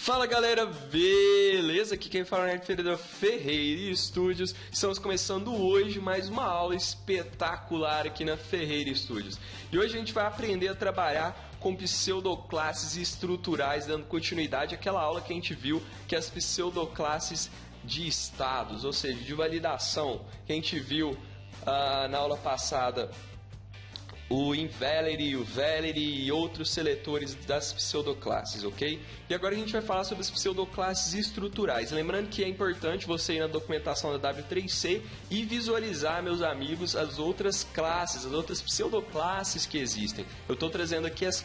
Fala galera, beleza? Aqui quem fala é o da Ferreira Studios. Estamos começando hoje mais uma aula espetacular aqui na Ferreira Studios. E hoje a gente vai aprender a trabalhar com pseudoclasses estruturais, dando continuidade àquela aula que a gente viu, que é as pseudoclasses de estados, ou seja, de validação, que a gente viu na aula passada. O invalid, o valid e outros seletores das pseudoclasses, ok? E agora a gente vai falar sobre as pseudoclasses estruturais. Lembrando que é importante você ir na documentação da W3C e visualizar, meus amigos, as outras classes, as outras pseudoclasses que existem. Eu estou trazendo aqui as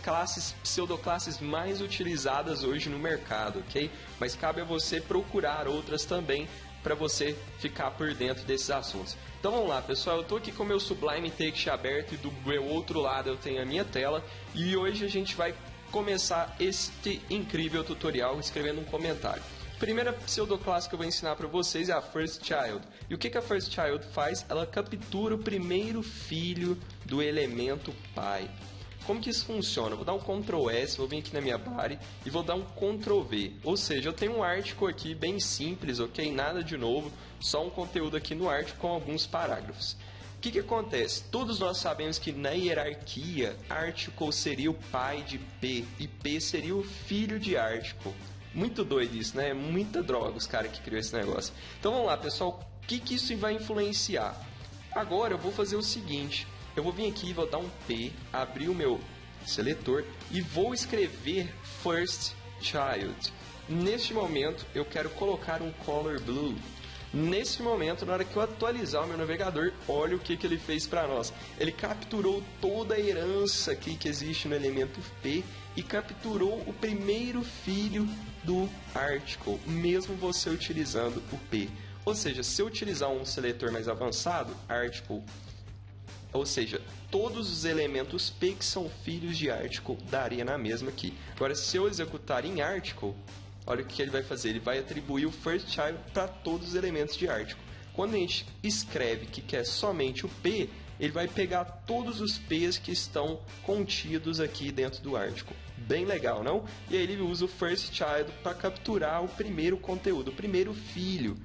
pseudoclasses mais utilizadas hoje no mercado, ok? Mas cabe a você procurar outras também, para você ficar por dentro desses assuntos. Então vamos lá, pessoal, eu estou aqui com o meu Sublime Text aberto e do meu outro lado eu tenho a minha tela e hoje a gente vai começar este incrível tutorial escrevendo um comentário. Primeira pseudoclasse que eu vou ensinar para vocês é a First Child. E o que a First Child faz? Ela captura o primeiro filho do elemento pai. Como que isso funciona? Eu vou dar um Ctrl S, vou vir aqui na minha body e vou dar um Ctrl V. Ou seja, eu tenho um article aqui bem simples, ok? Nada de novo, só um conteúdo aqui no article com alguns parágrafos. O que acontece? Todos nós sabemos que na hierarquia, article seria o pai de P e P seria o filho de article. Muito doido isso, né? Muita droga os caras que criou esse negócio. Então vamos lá, pessoal, o que isso vai influenciar? Agora eu vou fazer o seguinte. Eu vou vir aqui, vou dar um P, abrir o meu seletor e vou escrever First Child. Neste momento, eu quero colocar um color blue. Nesse momento, na hora que eu atualizar o meu navegador, olha o que ele fez para nós. Ele capturou toda a herança aqui que existe no elemento P e capturou o primeiro filho do article, mesmo você utilizando o P. Ou seja, se eu utilizar um seletor mais avançado, article, ou seja, todos os elementos P que são filhos de article daria na mesma aqui. Agora, se eu executar em article, olha o que ele vai fazer. Ele vai atribuir o first child para todos os elementos de article. Quando a gente escreve que quer somente o P, ele vai pegar todos os P's que estão contidos aqui dentro do article. Bem legal, não? E aí ele usa o first child para capturar o primeiro conteúdo, o primeiro filho.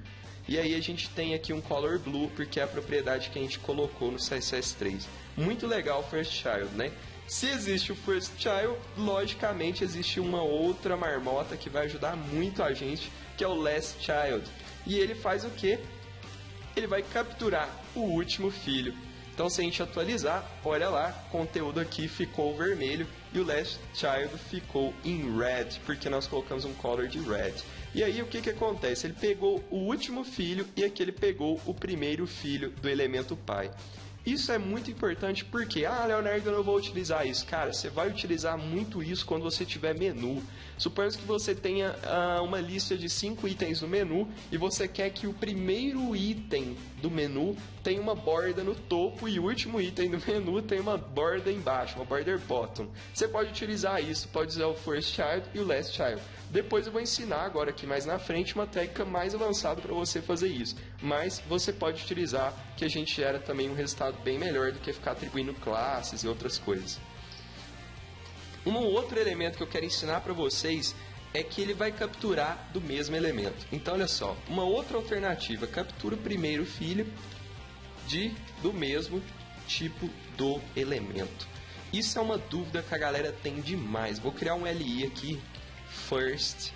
E aí a gente tem aqui um color blue, porque é a propriedade que a gente colocou no CSS3. Muito legal o First Child, né? Se existe o First Child, logicamente existe uma outra marmota que vai ajudar muito a gente, que é o Last Child. E ele faz o quê? Ele vai capturar o último filho. Então se a gente atualizar, olha lá, conteúdo aqui ficou vermelho e o Last Child ficou em red, porque nós colocamos um color de red. E aí o que acontece? Ele pegou o último filho e aqui ele pegou o primeiro filho do elemento pai. Isso é muito importante porque, Leonardo, eu não vou utilizar isso. Cara, você vai utilizar muito isso quando você tiver menu. Suponhamos que você tenha uma lista de 5 itens no menu e você quer que o primeiro item do menu tenha uma borda no topo e o último item do menu tenha uma borda embaixo, uma border bottom. Você pode utilizar isso, pode usar o First Child e o Last Child. Depois eu vou ensinar agora aqui mais na frente uma técnica mais avançada para você fazer isso. Mas você pode utilizar, que a gente gera também um resultado bem melhor do que ficar atribuindo classes e outras coisas. Um outro elemento que eu quero ensinar para vocês é que ele vai capturar do mesmo elemento. Então olha só, uma outra alternativa, captura o primeiro filho do mesmo tipo do elemento. Isso é uma dúvida que a galera tem demais. Vou criar um LI aqui, First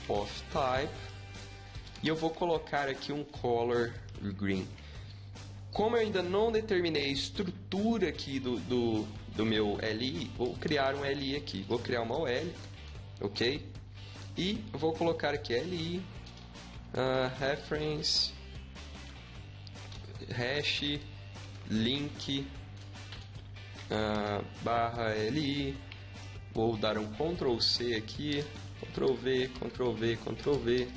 of Type, e eu vou colocar aqui um color green. Como eu ainda não determinei a estrutura aqui do meu LI, vou criar um LI aqui. Vou criar uma OL, ok? E vou colocar aqui LI, reference, hash, link, barra LI. Vou dar um Ctrl C aqui, Ctrl V, Ctrl V, Ctrl V.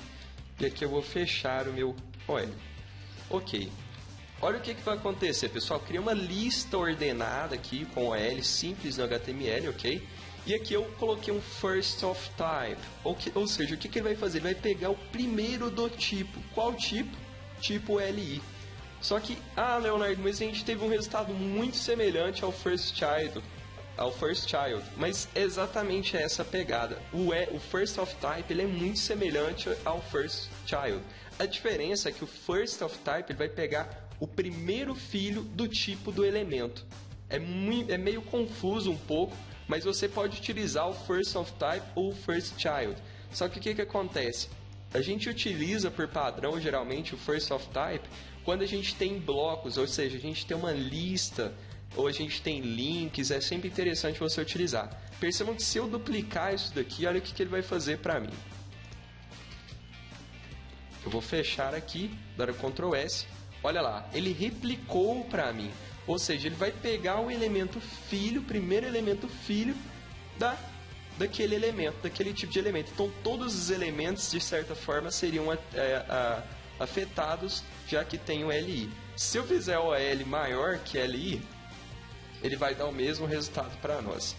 E aqui eu vou fechar o meu OL. Ok. Olha o que vai acontecer, pessoal. Cria uma lista ordenada aqui com OL simples no HTML, ok? E aqui eu coloquei um First of Type. Ou seja, o que ele vai fazer? Ele vai pegar o primeiro do tipo. Qual tipo? Tipo LI. Só que, Leonardo, mas a gente teve um resultado muito semelhante ao First Child. ao first child, mas é exatamente essa pegada. O first of type ele é muito semelhante ao first child. A diferença é que o first of type ele vai pegar o primeiro filho do tipo do elemento. É meio confuso um pouco, mas você pode utilizar o first of type ou o first child. Só que o que acontece? A gente utiliza por padrão, geralmente, o first of type quando a gente tem blocos, ou seja, a gente tem uma lista ou a gente tem links, é sempre interessante você utilizar. Percebam que se eu duplicar isso daqui, olha o que ele vai fazer para mim. Eu vou fechar aqui, dar o Ctrl S, olha lá, ele replicou para mim. Ou seja, ele vai pegar o elemento filho, o primeiro elemento filho daquele elemento, daquele tipo de elemento. Então, todos os elementos, de certa forma, seriam afetados, já que tem o LI. Se eu fizer o L maior que LI, ele vai dar o mesmo resultado para nós.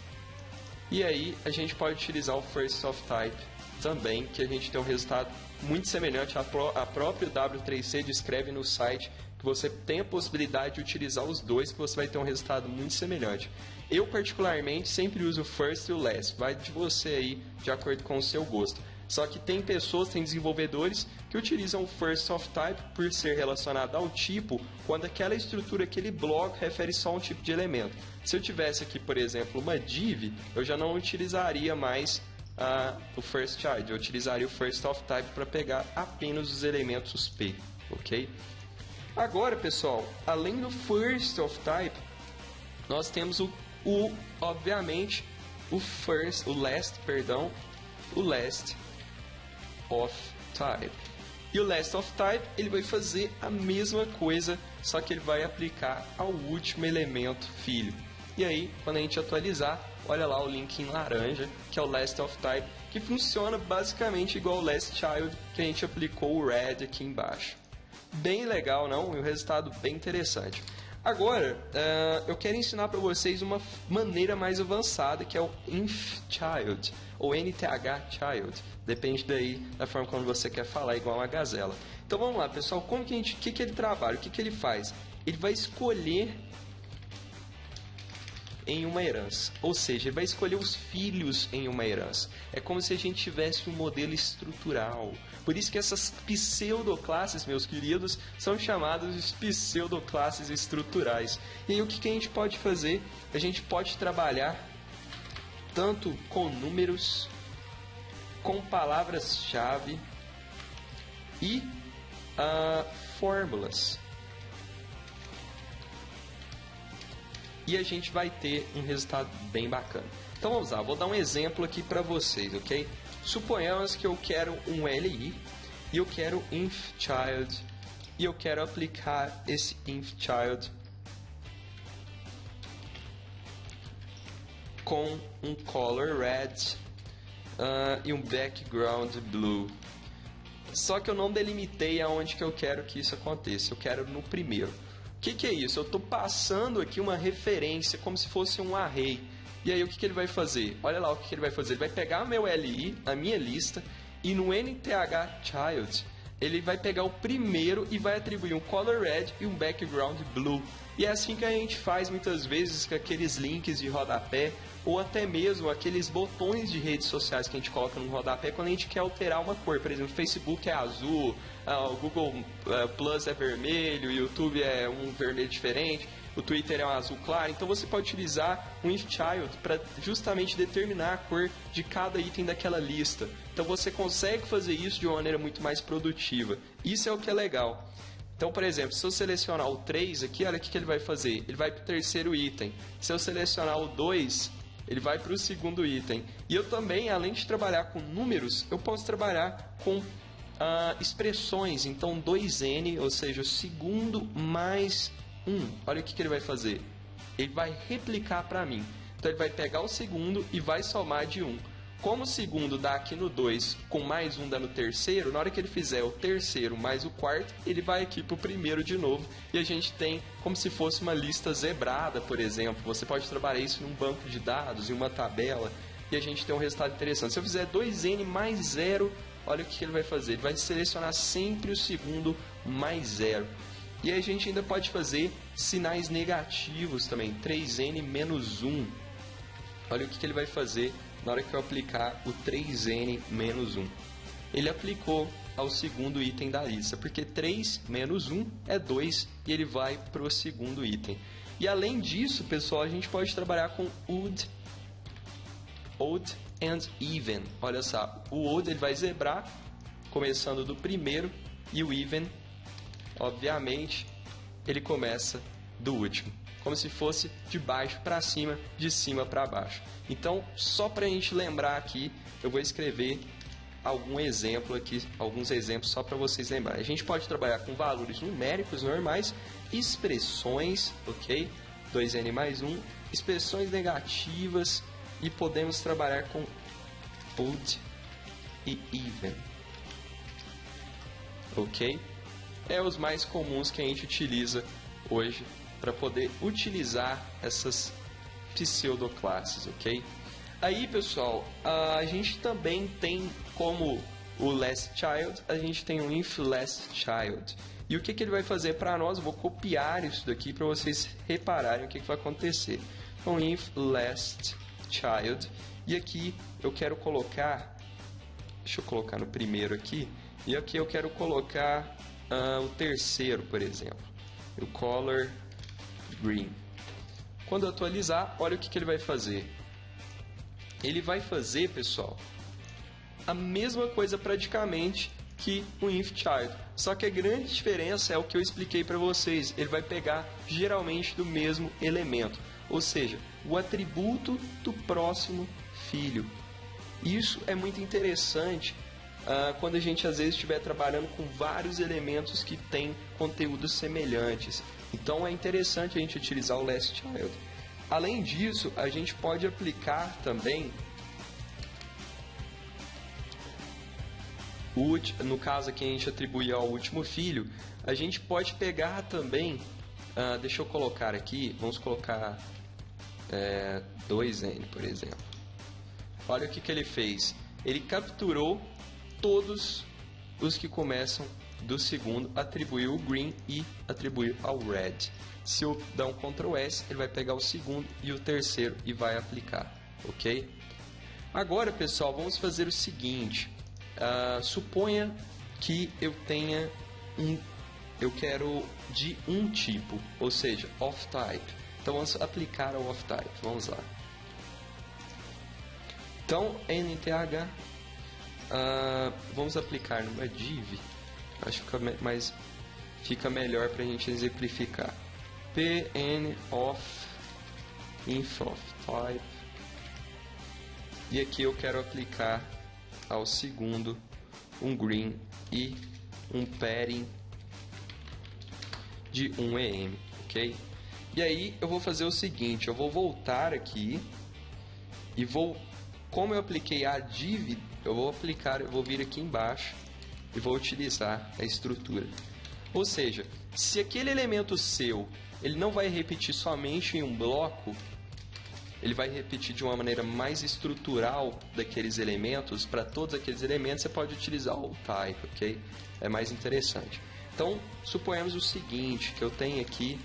E aí, a gente pode utilizar o first of type também, que a gente tem um resultado muito semelhante. A própria W3C descreve no site que você tem a possibilidade de utilizar os dois, que você vai ter um resultado muito semelhante. Eu, particularmente, sempre uso o first e o last. Vai de você aí, de acordo com o seu gosto. Só que tem pessoas, tem desenvolvedores que utilizam o first of type por ser relacionado ao tipo, quando aquela estrutura, aquele bloco, refere só a um tipo de elemento. Se eu tivesse aqui, por exemplo, uma div, eu já não utilizaria mais o first child, eu utilizaria o first of type para pegar apenas os elementos P, ok? Agora, pessoal, além do first of type, nós temos obviamente, o last of type. E o last of type, ele vai fazer a mesma coisa, só que ele vai aplicar ao último elemento filho. E aí, quando a gente atualizar, olha lá o link em laranja, que é o last of type, que funciona basicamente igual o last child, que a gente aplicou o red aqui embaixo. Bem legal, não? E o resultado bem interessante. Agora, eu quero ensinar para vocês uma maneira mais avançada, que é o nthchild, ou nthchild. Depende daí da forma como você quer falar, igual uma gazela. Então vamos lá, pessoal, como que que ele trabalha? O que ele faz? Ele vai escolher em uma herança, ou seja, ele vai escolher os filhos em uma herança. É como se a gente tivesse um modelo estrutural. Por isso que essas pseudoclasses, meus queridos, são chamadas de pseudoclasses estruturais. E aí o que a gente pode fazer? A gente pode trabalhar tanto com números, com palavras-chave e fórmulas. E a gente vai ter um resultado bem bacana. Então vamos lá, vou dar um exemplo aqui para vocês, ok? Suponhamos que eu quero um LI e eu quero nthchild e eu quero aplicar esse nthchild com um color red e um background blue. Só que eu não delimitei aonde que eu quero que isso aconteça, eu quero no primeiro. O que é isso? Eu estou passando aqui uma referência como se fosse um array. E aí o que ele vai fazer? Olha lá o que ele vai fazer. Ele vai pegar o meu LI, a minha lista, e no nthchild ele vai pegar o primeiro e vai atribuir um color red e um background blue. E é assim que a gente faz muitas vezes com aqueles links de rodapé ou até mesmo aqueles botões de redes sociais que a gente coloca no rodapé quando a gente quer alterar uma cor. Por exemplo, o Facebook é azul, o Google Plus é vermelho, o YouTube é um vermelho diferente, o Twitter é um azul claro. Então você pode utilizar um nthchild para justamente determinar a cor de cada item daquela lista. Então você consegue fazer isso de uma maneira muito mais produtiva. Isso é o que é legal. Então, por exemplo, se eu selecionar o 3 aqui, olha o que ele vai fazer. Ele vai para o terceiro item. Se eu selecionar o 2, ele vai para o segundo item. E eu também, além de trabalhar com números, eu posso trabalhar com expressões. Então, 2n, ou seja, o segundo mais 1. Olha o que ele vai fazer. Ele vai replicar para mim. Então, ele vai pegar o segundo e vai somar de 1. Como o segundo dá aqui no 2, com mais 1 dá no terceiro, na hora que ele fizer o terceiro mais o quarto, ele vai aqui para o primeiro de novo. E a gente tem como se fosse uma lista zebrada, por exemplo. Você pode trabalhar isso num banco de dados, em uma tabela, e a gente tem um resultado interessante. Se eu fizer 2n mais 0, olha o que ele vai fazer. Ele vai selecionar sempre o segundo mais 0. E aí a gente ainda pode fazer sinais negativos também. 3n menos 1. olha o que ele vai fazer na hora que eu aplicar o 3n menos 1. Ele aplicou ao segundo item da lista, porque 3 menos 1 é 2 e ele vai para o segundo item. E além disso, pessoal, a gente pode trabalhar com odd and even. Olha só, o odd ele vai zebrar, começando do primeiro, e o even, obviamente, ele começa do último. Como se fosse de baixo para cima, de cima para baixo. Então, só para a gente lembrar aqui, eu vou escrever algum exemplo aqui, alguns exemplos só para vocês lembrarem. A gente pode trabalhar com valores numéricos normais, expressões, ok? 2n mais 1, expressões negativas e podemos trabalhar com odd e even, ok? É os mais comuns que a gente utiliza hoje para poder utilizar essas pseudoclasses, ok? Aí, pessoal, a gente também tem como o last child, a gente tem o if last child. E o que ele vai fazer para nós? Eu vou copiar isso daqui para vocês repararem o que vai acontecer. Então, if last child, e aqui eu quero colocar, deixa eu colocar no primeiro aqui, e aqui eu quero colocar o terceiro, por exemplo, o color green. Quando eu atualizar, olha o que ele vai fazer. Ele vai fazer, pessoal, a mesma coisa praticamente que o if child, só que a grande diferença é o que eu expliquei para vocês. Ele vai pegar geralmente do mesmo elemento, ou seja, o atributo do próximo filho. Isso é muito interessante quando a gente às vezes estiver trabalhando com vários elementos que têm conteúdos semelhantes. Então é interessante a gente utilizar o last child. Além disso, a gente pode aplicar também, no caso aqui a gente atribui ao último filho, a gente pode pegar também, deixa eu colocar aqui, vamos colocar 2n, por exemplo. Olha o que ele fez. Ele capturou todos os que começam do segundo, atribuiu o green e atribuiu ao red. Se eu dar um Ctrl S, ele vai pegar o segundo e o terceiro e vai aplicar, ok? Agora, pessoal, vamos fazer o seguinte. Suponha que eu tenha eu quero de um tipo, ou seja, of type. Então vamos aplicar ao of type. Vamos lá. Então, nth, vamos aplicar numa div. Acho que fica melhor para a gente exemplificar. Pn of inf of type, e aqui eu quero aplicar ao segundo um green e um padding de 1em, ok? E aí eu vou fazer o seguinte, eu vou voltar aqui e como eu apliquei a div, eu vou vir aqui embaixo e vou utilizar a estrutura. Ou seja, se aquele elemento seu ele não vai repetir somente em um bloco, ele vai repetir de uma maneira mais estrutural daqueles elementos, para todos aqueles elementos você pode utilizar o type, ok? É mais interessante. Então, suponhamos o seguinte, que eu tenho aqui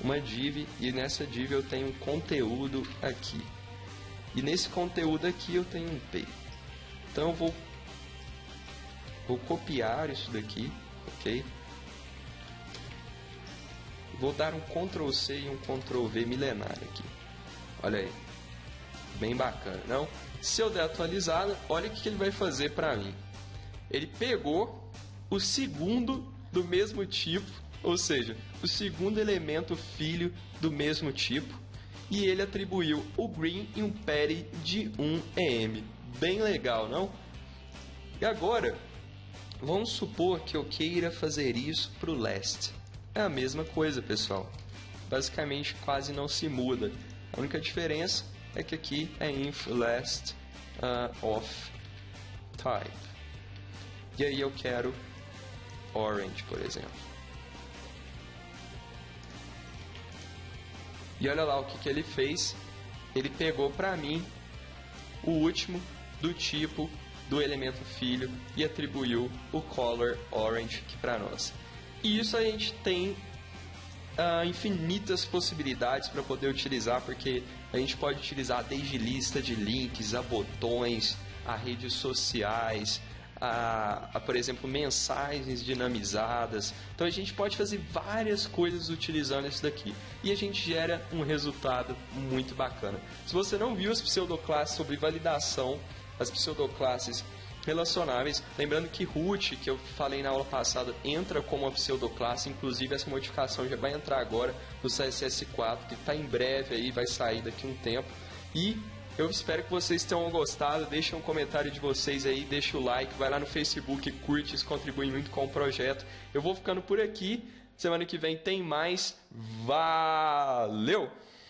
uma div e nessa div eu tenho um conteúdo aqui. E nesse conteúdo aqui eu tenho um P. Então eu vou copiar isso daqui, ok? Vou dar um Ctrl C e um Ctrl V milenar aqui. Olha aí. Bem bacana, não? Se eu der atualizada, olha o que ele vai fazer para mim. Ele pegou o segundo do mesmo tipo, ou seja, o segundo elemento filho do mesmo tipo, e ele atribuiu o green e um parity de 1em. Bem legal, não? E agora, vamos supor que eu queira fazer isso para o last. É a mesma coisa, pessoal. Basicamente, quase não se muda. A única diferença é que aqui é inf last of type. E aí eu quero orange, por exemplo. E olha lá o que ele fez. Ele pegou para mim o último do tipo do elemento filho e atribuiu o color orange aqui para nós. E isso a gente tem infinitas possibilidades para poder utilizar, porque a gente pode utilizar desde lista de links, a botões, a redes sociais, por exemplo, mensagens dinamizadas. Então a gente pode fazer várias coisas utilizando isso daqui e a gente gera um resultado muito bacana. Se você não viu as pseudoclasses sobre validação, as pseudoclasses relacionáveis, lembrando que root, que eu falei na aula passada, entra como uma pseudoclasse, inclusive essa modificação já vai entrar agora no CSS4, que está em breve aí, vai sair daqui a um tempo. E eu espero que vocês tenham gostado, deixem um comentário de vocês aí, deixa o like, vai lá no Facebook, curte, isso contribui muito com o projeto. Eu vou ficando por aqui, semana que vem tem mais, valeu!